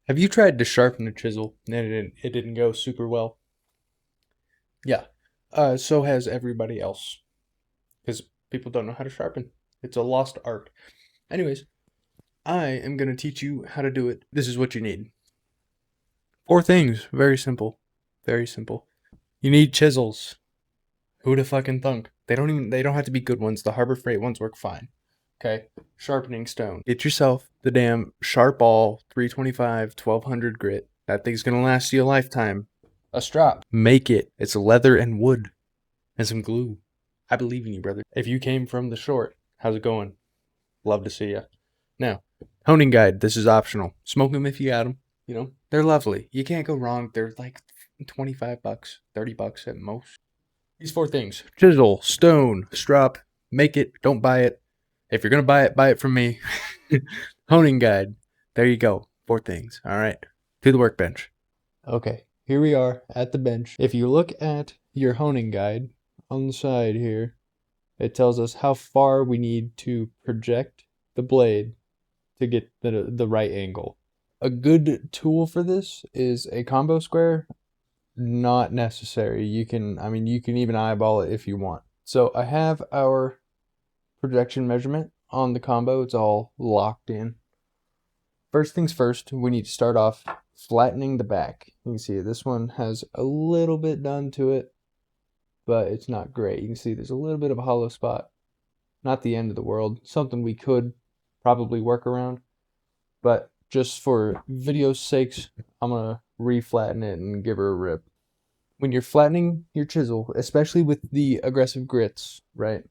Have you tried to sharpen a chisel and it didn't go super well? Yeah. So has everybody else. Because people don't know how to sharpen. It's a lost art. Anyways, I am going to teach you how to do it. This is what you need. Four things. Very simple. Very simple. You need chisels. Who'da fucking thunk? They don't have to be good ones. The Harbor Freight ones work fine. Okay? Sharpening stone. Get yourself the damn Sharp Ball 325 1200 grit. That thing's gonna last you a lifetime. A strap. Make it. It's leather and wood. And some glue. I believe in you, brother. If you came from the short, how's it going? Love to see ya. Now, honing guide. This is optional. Smoke them if you got them. You know, they're lovely. You can't go wrong. They're like $25, $30 at most. These four things: chisel, stone, strop. Make it. Don't buy it. If you're gonna buy it from me. Honing guide. There you go. Four things. All right. To the workbench. Okay, here we are at the bench. If you look at your honing guide on the side here, it tells us how far we need to project the blade to get the right angle. A good tool for this is a combo square. Not necessary. You can even eyeball it if you want. So I have our projection measurement on the combo. It's all locked in. First things first, we need to start off flattening the back. You can see this one has a little bit done to it, but it's not great. You can see there's a little bit of a hollow spot. Not the end of the world. Something we could probably work around, but just for video's sakes, I'm gonna reflatten it and give her a rip. When you're flattening your chisel, especially with the aggressive grits, right,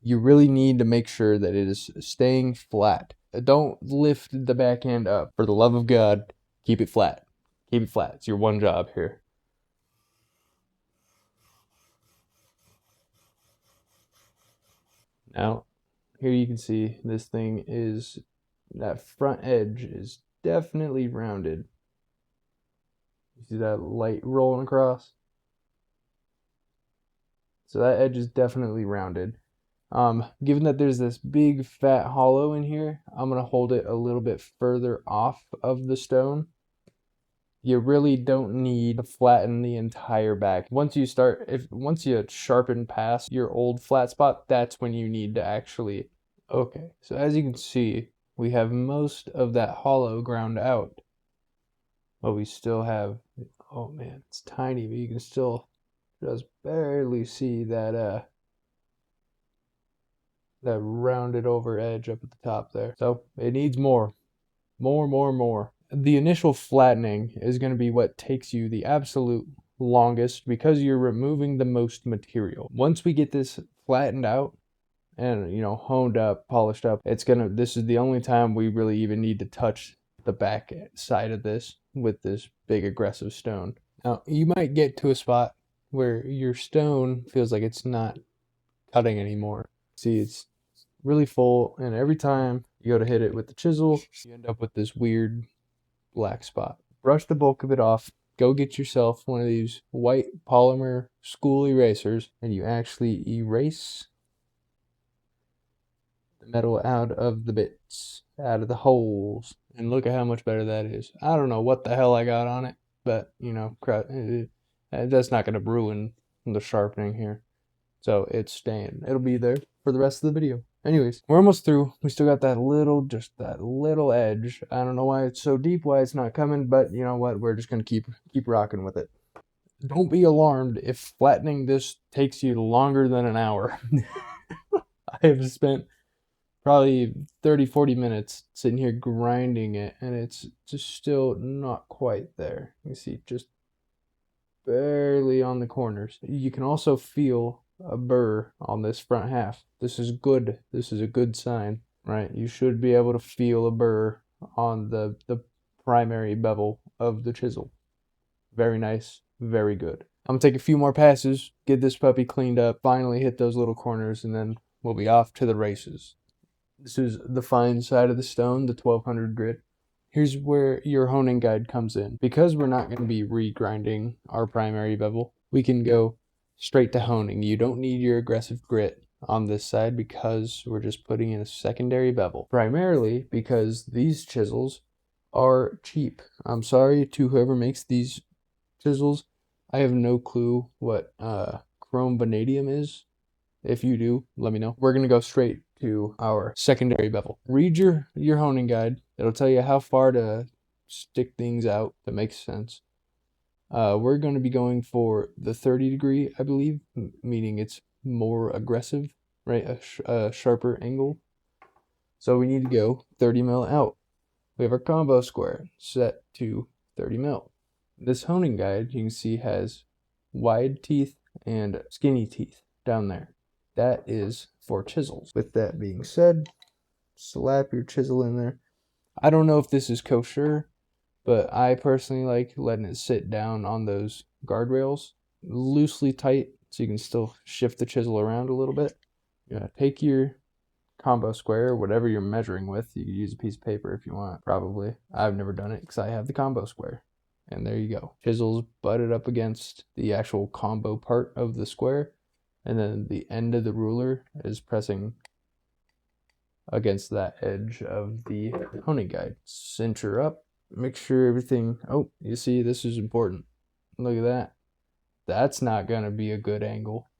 you really need to make sure that it is staying flat. Don't lift the back end up. For the love of God, keep it flat. Keep it flat. It's your one job here. Now, here you can see this thing is, that front edge is definitely rounded. You see that light rolling across? So that edge is definitely rounded. Given that there's this big fat hollow in here, I'm going to hold it a little bit further off of the stone. You really don't need to flatten the entire back. Once you sharpen past your old flat spot, that's when you need to actually. Okay, so as you can see, we have most of that hollow ground out. But we still have, oh man, it's tiny, but you can still just barely see that that rounded over edge up at the top there. So it needs more. More. The initial flattening is going to be what takes you the absolute longest because you're removing the most material. Once we get this flattened out and, honed up, polished up, this is the only time we really even need to touch the back side of this with this big aggressive stone. Now, you might get to a spot where your stone feels like it's not cutting anymore. See, it's really full, and every time you go to hit it with the chisel, you end up with this weird black spot. Brush the bulk of it off. Go get yourself one of these white polymer school erasers, and you actually erase the metal out of the bits, out of the holes. And look at how much better that is. I don't know what the hell I got on it, but, that's not going to ruin the sharpening here. So it's staying. It'll be there for the rest of the video. Anyways, we're almost through. We still got just that little edge. I don't know why it's so deep, why it's not coming, but you know what? We're just gonna keep rocking with it. Don't be alarmed if flattening this takes you longer than an hour. I have spent probably 30-40 minutes sitting here grinding it, and it's just still not quite there. You see, just barely on the corners. You can also feel a burr on this front half. This is good. This is a good sign, right? You should be able to feel a burr on the primary bevel of the chisel. Very nice, very good. I'm gonna take a few more passes, get this puppy cleaned up, finally hit those little corners, and then we'll be off to the races. This is the fine side of the stone, the 1200 grit. Here's where your honing guide comes in. Because we're not going to be regrinding our primary bevel, we can go straight to honing. You don't need your aggressive grit on this side because we're just putting in a secondary bevel. Primarily because these chisels are cheap. I'm sorry to whoever makes these chisels. I have no clue what chrome vanadium is. If you do, let me know. We're gonna go straight to our secondary bevel. Read your honing guide. It'll tell you how far to stick things out that makes sense. We're going to be going for the 30 degree, I believe, meaning it's more aggressive, right? A sharper angle. So we need to go 30 mil out. We have our combo square set to 30 mil. This honing guide, you can see, has wide teeth and skinny teeth down there. That is for chisels. With that being said, slap your chisel in there. I don't know if this is kosher, but I personally like letting it sit down on those guardrails loosely tight so you can still shift the chisel around a little bit. Take your combo square, whatever you're measuring with. You could use a piece of paper if you want, probably. I've never done it because I have the combo square. And there you go. Chisels butted up against the actual combo part of the square, and then the end of the ruler is pressing against that edge of the honing guide. Cinch her up. Make sure everything, oh, you see, this is important. Look at that. That's not going to be a good angle.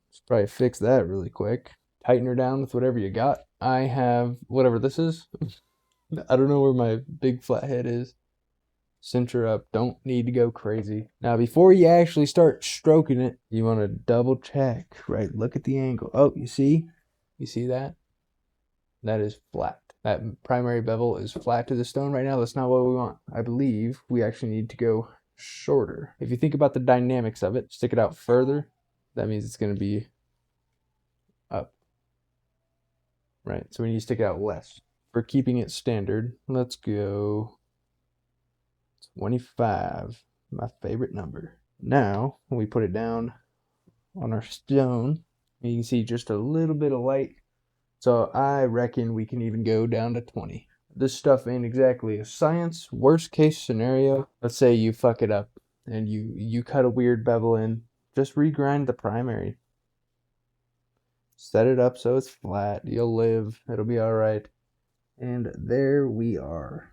Let's probably fix that really quick. Tighten her down with whatever you got. I have whatever this is. I don't know where my big flat head is. Cinch her up. Don't need to go crazy. Now, before you actually start stroking it, you want to double check, right? Look at the angle. Oh, you see? You see that? That is flat. That primary bevel is flat to the stone right now. That's not what we want. I believe we actually need to go shorter. If you think about the dynamics of it, stick it out further. That means it's going to be up. Right? So we need to stick it out less. For keeping it standard, let's go 25. My favorite number. Now, when we put it down on our stone, you can see just a little bit of light. So I reckon we can even go down to 20. This stuff ain't exactly a science. Worst case scenario, let's say you fuck it up and you cut a weird bevel in. Just regrind the primary. Set it up so it's flat. You'll live. It'll be all right. And there we are.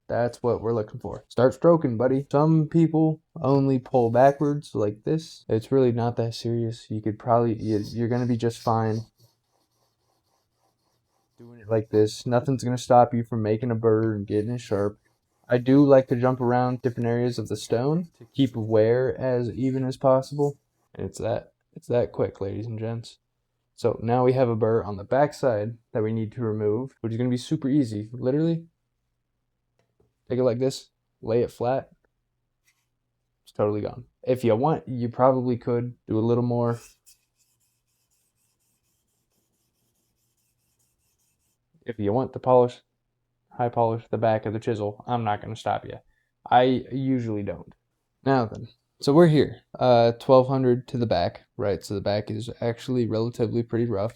That's what we're looking for. Start stroking, buddy. Some people only pull backwards like this. It's really not that serious. You could probably, you're going to be just fine doing it like this. Nothing's going to stop you from making a burr and getting it sharp. I do like to jump around different areas of the stone to keep wear as even as possible. And it's that quick, ladies and gents. So now we have a burr on the back side that we need to remove, which is going to be super easy. Literally, take it like this, lay it flat. It's totally gone. If you want, you probably could do a little more. If you want to polish, high polish the back of the chisel, I'm not going to stop you. I usually don't. Now then, so we're here, 1200 to the back, right? So the back is actually relatively pretty rough.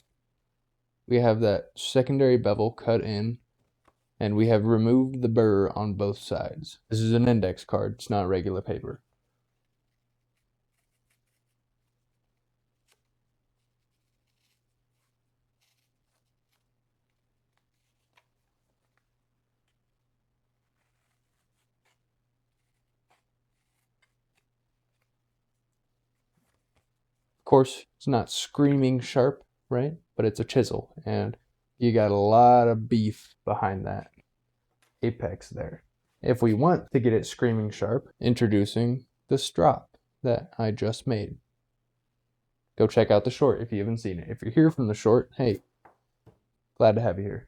We have that secondary bevel cut in, and we have removed the burr on both sides. This is an index card, it's not regular paper. Of course, it's not screaming sharp, right? But it's a chisel, and you got a lot of beef behind that apex there. If we want to get it screaming sharp, introducing the strop that I just made. Go check out the short if you haven't seen it. If you're here from the short, hey, glad to have you here.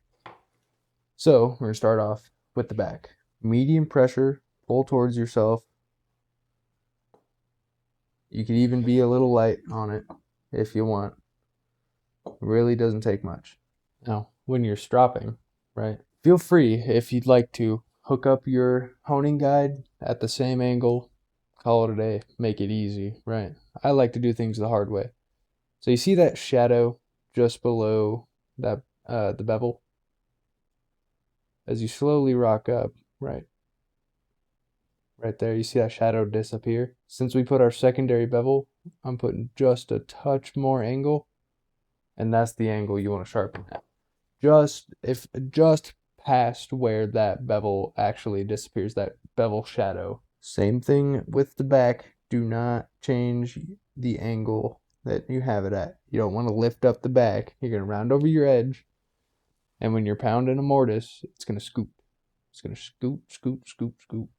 So we're going to start off with the back. Medium pressure, pull towards yourself. You could even be a little light on it if you want. It really doesn't take much. Now, when you're stropping, right, feel free, if you'd like to, hook up your honing guide at the same angle, call it a day, make it easy, right? I like to do things the hard way. So you see that shadow just below that the bevel? As you slowly rock up, right? Right there, you see that shadow disappear? Since we put our secondary bevel, I'm putting just a touch more angle, and that's the angle you want to sharpen at. Just past where that bevel actually disappears, that bevel shadow. Same thing with the back. Do not change the angle that you have it at. You don't want to lift up the back. You're going to round over your edge. And when you're pounding a mortise, it's going to scoop. It's going to scoop, scoop, scoop, scoop.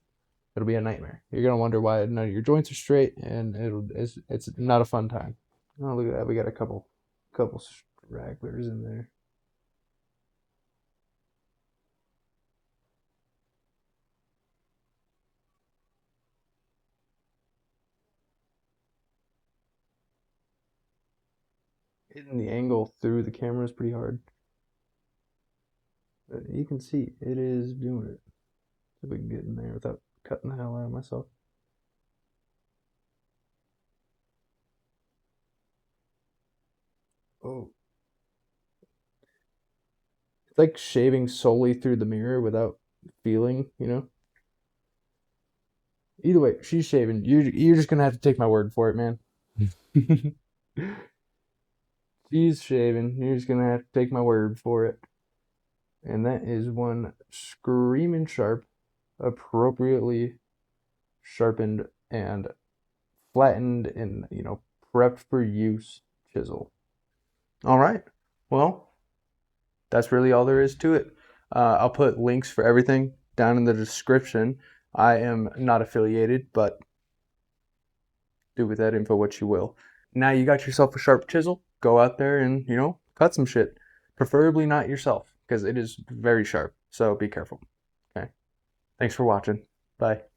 It'll be a nightmare. You're going to wonder why none of your joints are straight, and it's not a fun time. Oh, look at that. We got a couple stragglers in there. Hitting the angle through the camera is pretty hard. But you can see it is doing it. See if we can get in there without cutting the hell out of myself. Oh. It's like shaving solely through the mirror without feeling, you know? Either way, she's shaving. You're just gonna have to take my word for it, man. She's shaving. You're just gonna have to take my word for it. And that is one screaming sharp, appropriately sharpened and flattened and, prepped for use chisel. All right. Well, that's really all there is to it. I'll put links for everything down in the description. I am not affiliated, but do with that info what you will. Now you got yourself a sharp chisel. Go out there and, cut some shit. Preferably not yourself, because it is very sharp. So be careful. Okay. Thanks for watching. Bye.